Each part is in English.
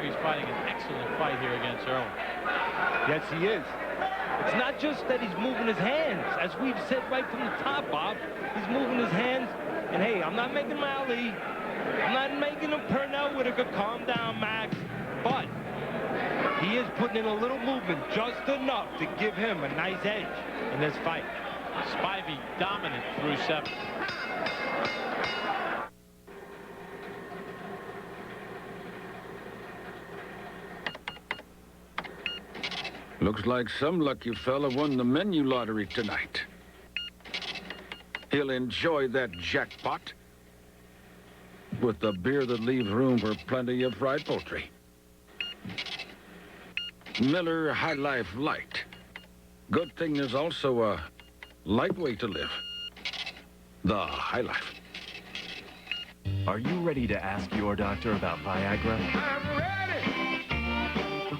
Spivey's fighting an excellent fight here against Irwin. Yes, he is. It's not just that he's moving his hands. As we've said right from the top, Bob, he's moving his hands. And, hey, I'm not making Ali. I'm not making him Pernell Whitaker. Calm down, Max. But he is putting in a little movement, just enough to give him a nice edge in this fight. Spivey dominant through 7. Looks like some lucky fella won the menu lottery tonight. He'll enjoy that jackpot with the beer that leaves room for plenty of fried poultry. Miller High Life Light. Good thing there's also a light way to live. The High Life. Are you ready to ask your doctor about Viagra? I'm ready.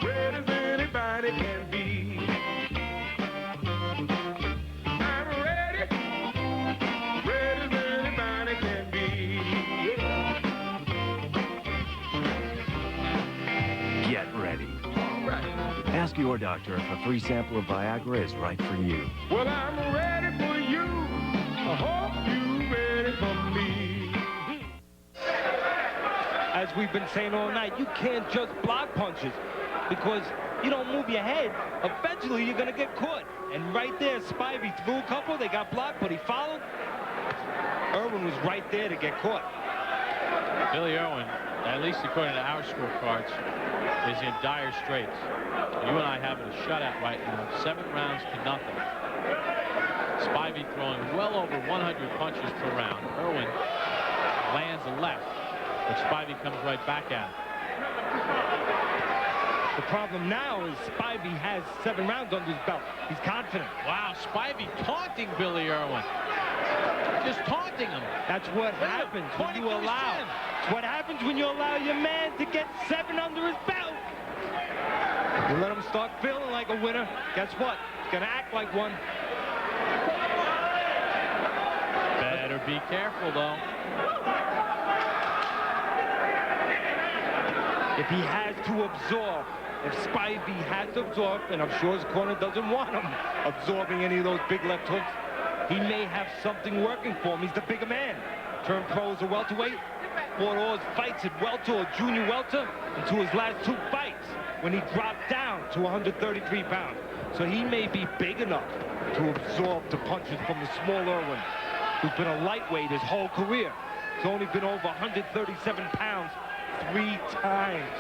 Ready as anybody can be. I'm ready. Ready as anybody can be. Yeah. Get ready. All right. Ask your doctor if a free sample of Viagra is right for you. Well, I'm ready for you. I hope you're ready for me. As we've been saying all night, you can't just block punches because you don't move your head. Eventually, you're going to get caught. And right there, Spivey threw a couple. They got blocked, but he followed. Irwin was right there to get caught. Billy Irwin, at least according to our scorecards, is in dire straits. You and I have a shutout right now, 7 rounds to nothing. Spivey throwing well over 100 punches per round. Irwin lands a left, but Spivey comes right back at him. The problem now is Spivey has 7 rounds under his belt. He's confident. Wow, Spivey taunting Billy Irwin. Just taunting him. That's what happens when you allow. It's what happens when you allow your man to get 7 under his belt. You let him start feeling like a winner. Guess what? He's going to act like one. Better be careful, though. If he has to absorb, if Spivey has to absorb, and I'm sure his corner doesn't want him absorbing any of those big left hooks, he may have something working for him. He's the bigger man. Turned pro as a welterweight, fought all his fights at welter or junior welter until his last 2 fights when he dropped down to 133 pounds. So he may be big enough to absorb the punches from the small Irwin, who's been a lightweight his whole career. He's only been over 137 pounds 3 times.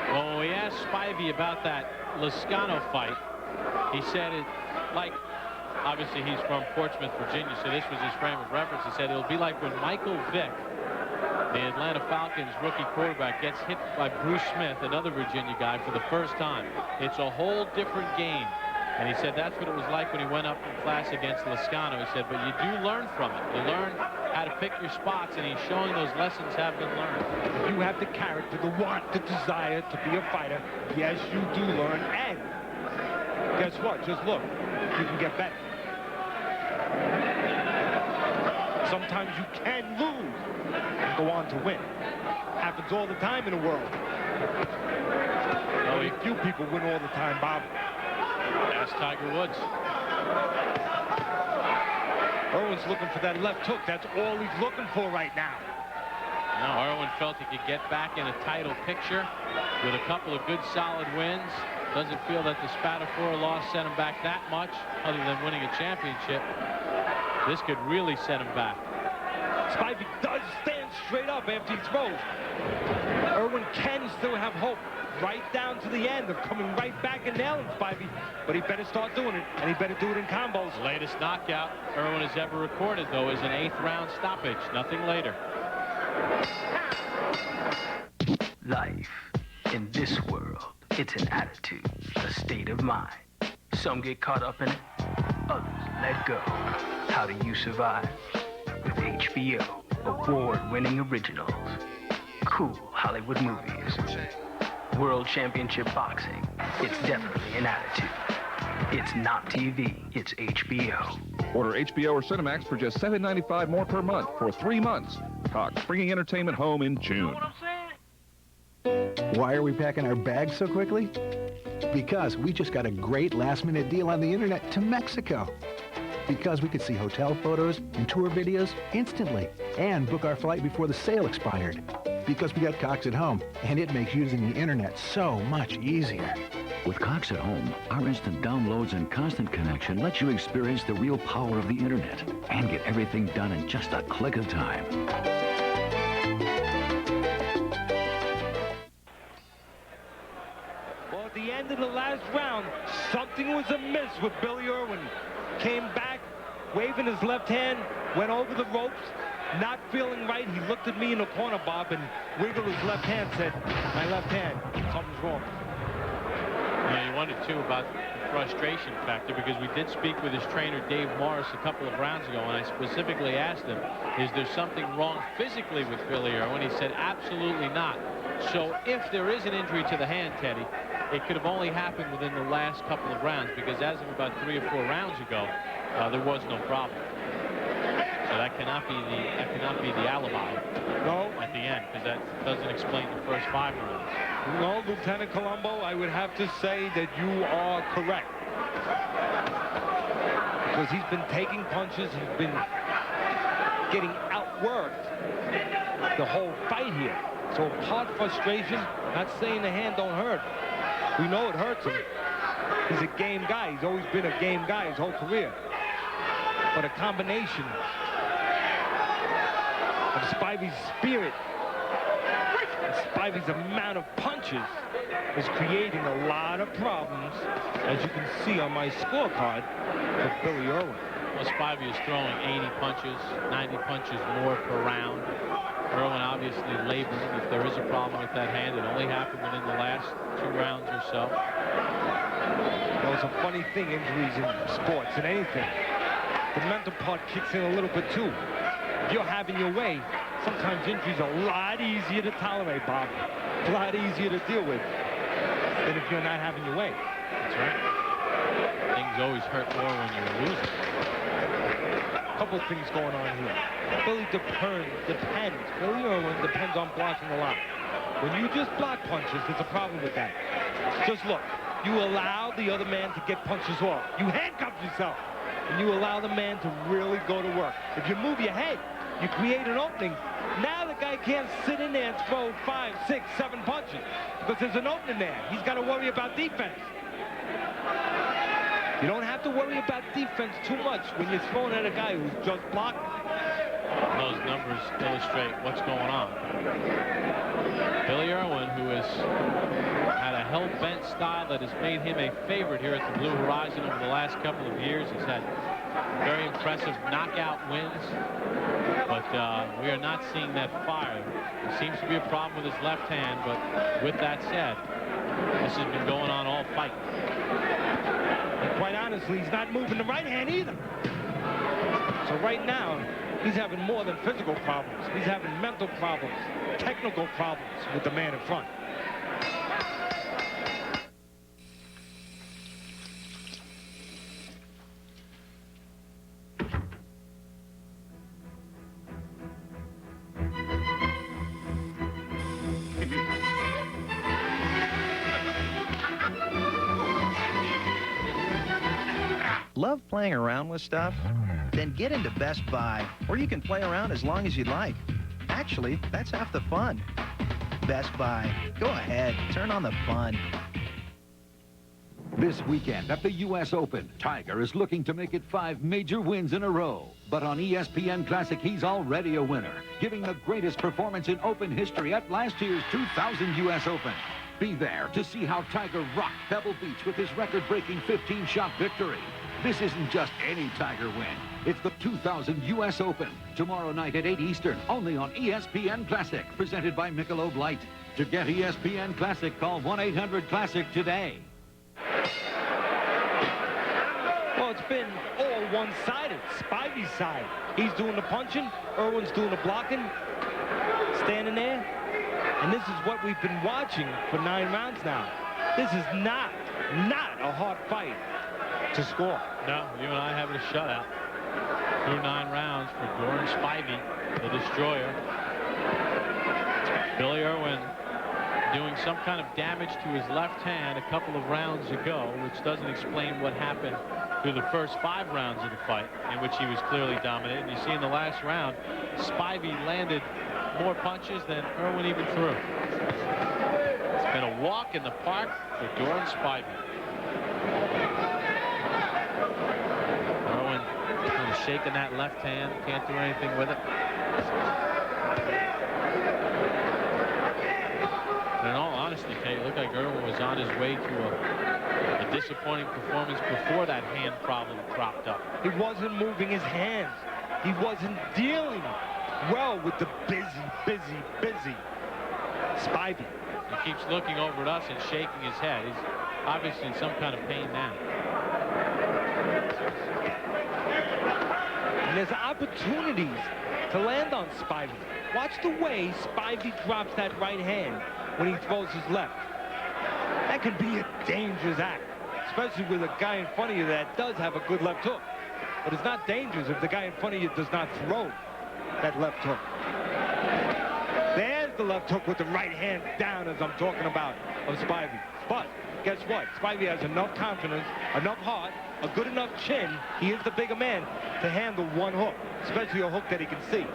Well, we asked Spivey about that Lascano fight. He said it like, obviously he's from Portsmouth, Virginia, so this was his frame of reference. He said it'll be like when Michael Vick, the Atlanta Falcons rookie quarterback, gets hit by Bruce Smith, another Virginia guy, for the first time. It's a whole different game. And he said that's what it was like when he went up in class against Lascano. He said, but you do learn from it. You learn how to pick your spots, and he's showing those lessons have been learned. If you have the character, the want, the desire to be a fighter, yes, you do learn. And guess what? Just look, you can get better. Sometimes you can lose and go on to win. Happens all the time in the world. Only few people win all the time, Bob. Ask Tiger Woods. Irwin's looking for that left hook. That's all he's looking for right now. Now, Irwin felt he could get back in a title picture with a couple of good, solid wins. Doesn't feel that the Spatafora loss set him back that much, other than winning a championship. This could really set him back. Spivey does stand straight up after he throws. Irwin can still have hope right down to the end of coming right back and nailing Spivey, but he better start doing it, and he better do it in combos. The latest knockout Irwin has ever recorded, though, is an 8th round stoppage, nothing later. Life in this world, it's an attitude, a state of mind. Some get caught up in it, others let go. How do you survive? With HBO, award-winning originals, cool Hollywood movies, World Championship boxing. It's definitely an attitude. It's not TV, it's HBO. Order HBO or Cinemax for just $7.95 more per month for 3 months. Cox, bringing entertainment home in June. Why are we packing our bags so quickly? Because we just got a great last-minute deal on the internet to Mexico. Because we could see hotel photos and tour videos instantly and book our flight before the sale expired. Because we got Cox at home, and it makes using the internet so much easier. With Cox at home, our instant downloads and constant connection lets you experience the real power of the internet and get everything done in just a click of time. Well, at the end of the last round, something was amiss with Billy Irwin. Came back, waving his left hand, went over the ropes, not feeling right. He looked at me in the corner, Bob, and wiggled his left hand, said, my left hand, something's wrong. Yeah, you wondered, too, about the frustration factor, because we did speak with his trainer, Dave Morris, a couple of rounds ago, and I specifically asked him, is there something wrong physically with Billy Irwin? He said, absolutely not. So if there is an injury to the hand, Teddy, it could have only happened within the last couple of rounds, because as of about 3 or 4 rounds ago, there was no problem. So that cannot be the alibi. No. At the end, because that doesn't explain the first 5 rounds. No, Lieutenant Colombo, I would have to say that you are correct. Because he's been taking punches, he's been getting outworked the whole fight here. So part frustration, not saying the hand don't hurt. We know it hurts him. He's a game guy. He's always been a game guy his whole career. But a combination of Spivey's spirit and Spivey's amount of punches is creating a lot of problems, as you can see on my scorecard, for Billy Irwin. Well, Spivey is throwing 80 punches, 90 punches more per round. Irwin obviously laboring. If there is a problem with that hand, it only happened within the last 2 rounds or so. Well, it's a funny thing, injuries in sports and anything. The mental part kicks in a little bit too. If you're having your way, sometimes injuries are a lot easier to tolerate, Bob. A lot easier to deal with than if you're not having your way. That's right. Things always hurt more when you're losing. A couple of things going on here. Billy depends. Billy Irwin depends on blocking a lot. When you just block punches, there's a problem with that. Just look. You allow the other man to get punches off. You handcuff yourself. And you allow the man to really go to work. If you move your head, you create an opening. Now the guy can't sit in there and throw 5, 6, 7 punches because there's an opening there. He's got to worry about defense. You don't have to worry about defense too much when you're throwing at a guy who's just blocking. Those numbers illustrate what's going on. Billy Irwin, who has had a hell-bent style that has made him a favorite here at the Blue Horizon over the last couple of years. He's had very impressive knockout wins, but we are not seeing that fire. There seems to be a problem with his left hand, but with that said, this has been going on all fight. And quite honestly, he's not moving the right hand either. So right now, he's having more than physical problems. He's having mental problems, technical problems with the man in front. Love playing around with stuff? Then get into Best Buy, where you can play around as long as you'd like. Actually, that's half the fun. Best Buy. Go ahead, turn on the fun. This weekend at the U.S. Open, Tiger is looking to make it 5 major wins in a row. But on ESPN Classic, he's already a winner, giving the greatest performance in Open history at last year's 2000 U.S. Open. Be there to see how Tiger rocked Pebble Beach with his record-breaking 15-shot victory. This isn't just any Tiger win. It's the 2000 U.S. Open, tomorrow night at 8 Eastern, only on ESPN Classic, presented by Michelob Light. To get ESPN Classic, call 1-800-CLASSIC today. Well, it's been all one-sided. Spivey's side. He's doing the punching. Irwin's doing the blocking. Standing there. And this is what we've been watching for 9 rounds now. This is not a hard fight to score. No, you and I having a shutout through 9 rounds for Dorin Spivey, the destroyer. Billy Irwin doing some kind of damage to his left hand a couple of rounds ago, which doesn't explain what happened through the first 5 rounds of the fight, in which he was clearly dominant. And you see in the last round, Spivey landed more punches than Irwin even threw. It's been a walk in the park for Dorin Spivey. Irwin kind of shaking that left hand, can't do anything with it. In all honesty, Kay, it looked like Irwin was on his way to a disappointing performance before that hand problem cropped up. He wasn't moving his hands. He wasn't dealing well with the busy Spivey. He keeps looking over at us and shaking his head. He's obviously in some kind of pain now. And there's opportunities to land on Spivey. Watch the way Spivey drops that right hand when he throws his left. That could be a dangerous act, especially with a guy in front of you that does have a good left hook. But it's not dangerous if the guy in front of you does not throw that left hook. There's the left hook with the right hand down, as I'm talking about, of Spivey. But guess what? Spivey has enough confidence, enough heart, a good enough chin. He is the bigger man to handle one hook, especially a hook that he can see.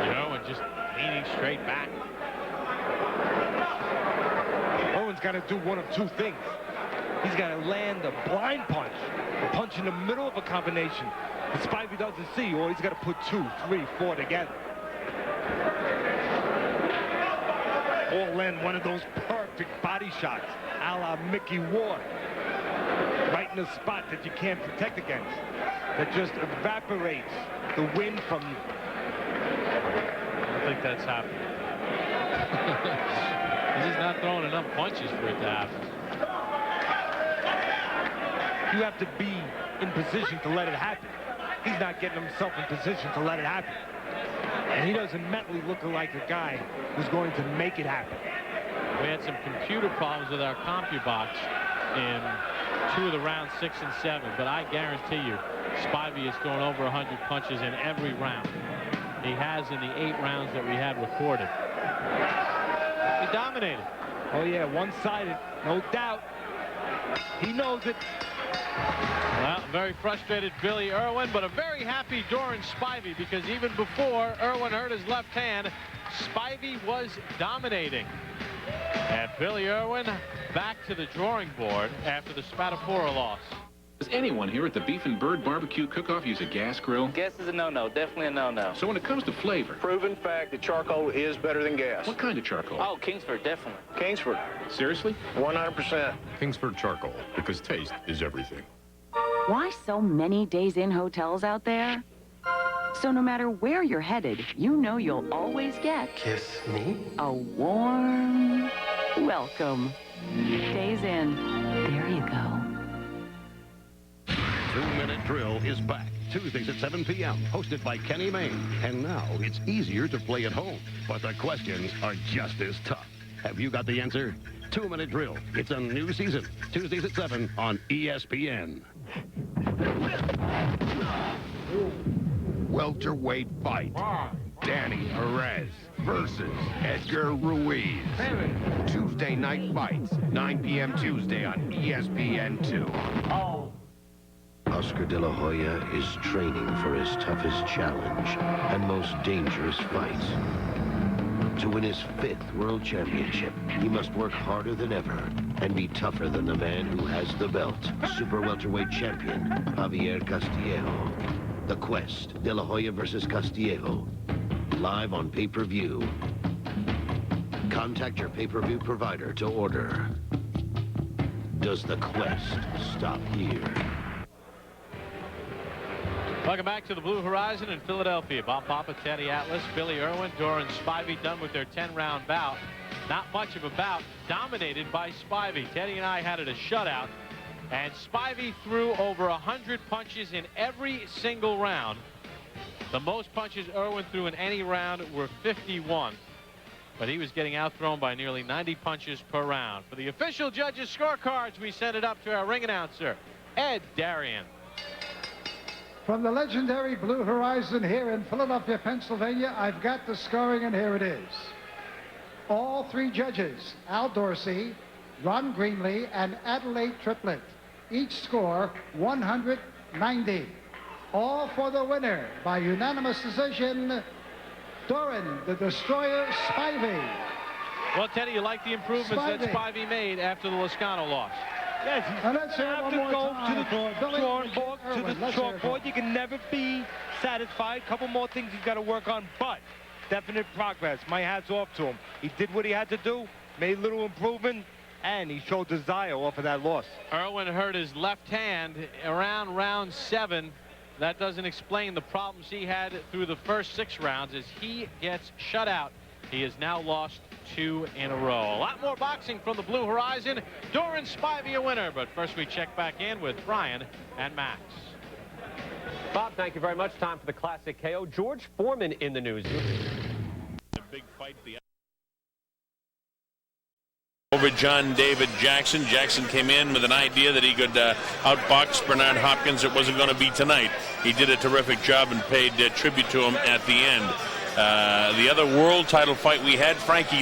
Irwin just leaning straight back. Irwin's got to do one of 2 things. He's got to land a blind punch, a punch in the middle of a combination that Spivey doesn't see, or he's got to put 2, 3, 4 together. Or land one of those perfect body shots, a la Mickey Ward. Right in the spot that you can't protect against, that just evaporates the wind from you. I don't think that's happening. He's just not throwing enough punches for it to happen. You have to be in position to let it happen. He's not getting himself in position to let it happen. And he doesn't mentally look like a guy who's going to make it happen. We had some computer problems with our CompuBox in 2 of the rounds, 6 and 7, but I guarantee you Spivey has thrown over 100 punches in every round. He has in the 8 rounds that we had recorded. He dominated. Oh yeah, one-sided, no doubt. He knows it. Well, very frustrated Billy Irwin, but a very happy Dorin Spivey, because even before Irwin hurt his left hand, Spivey was dominating. And Billy Irwin back to the drawing board after the Spadafora loss. Does anyone here at the Beef and Bird Barbecue Cook-Off use a gas grill? Gas is a no-no, definitely a no-no. So when it comes to flavor... Proven fact that charcoal is better than gas. What kind of charcoal? Oh, Kingsford, definitely. Kingsford. Seriously? 100%. Kingsford charcoal, because taste is everything. Why so many days-in hotels out there? So no matter where you're headed, you know you'll always get... Kiss me? A warm welcome. Days Inn. There you go. 2-Minute Drill is back. Tuesdays at 7 p.m. Hosted by Kenny Mayne. And now it's easier to play at home. But the questions are just as tough. Have you got the answer? 2-Minute Drill. It's a new season. Tuesdays at 7 on ESPN. Welterweight fight. Danny Perez versus Edgar Ruiz. Tuesday night fights. 9 p.m. Tuesday on ESPN2. Oscar De La Hoya is training for his toughest challenge and most dangerous fight. To win his 5th world championship, he must work harder than ever and be tougher than the man who has the belt, super welterweight champion Javier Castillejo. The Quest, De La Hoya versus Castillejo, live on pay-per-view. Contact your pay-per-view provider to order. Does the Quest stop here? Welcome back to the Blue Horizon in Philadelphia. Bob Papa, Teddy Atlas, Billy Irwin, Dorin Spivey done with their 10-round bout. Not much of a bout, dominated by Spivey. Teddy and I had it a shutout, and Spivey threw over 100 punches in every single round. The most punches Irwin threw in any round were 51, but he was getting outthrown by nearly 90 punches per round. For the official judges' scorecards, we send it up to our ring announcer, Ed Darian. From the legendary Blue Horizon here in Philadelphia, Pennsylvania, I've got the scoring, and here it is. All three judges, Al Dorsey, Ron Greenlee, and Adelaide Triplett, each score 190. All for the winner by unanimous decision, Dorin, the Destroyer Spivey. Well, Teddy, you like the improvements that Spivey made after the Lascano loss? Yes, you have to go to the drawing board, to the chalkboard. You can never be satisfied. A couple more things he's got to work on, but definite progress. My hat's off to him. He did what he had to do, made a little improvement, and he showed desire off of that loss. Irwin hurt his left hand around round 7. That doesn't explain the problems he had through the first 6 rounds as he gets shut out. He has now lost 2 in a row. A lot more boxing from the Blue Horizon. Dorin Spivey a winner, but first we check back in with Brian and Max. Bob, thank you very much. Time for the classic KO. George Foreman in the news. A big fight. Over John David Jackson. Jackson came in with an idea that he could outbox Bernard Hopkins. It wasn't going to be tonight. He did a terrific job and paid tribute to him at the end. The other world title fight we had, Frankie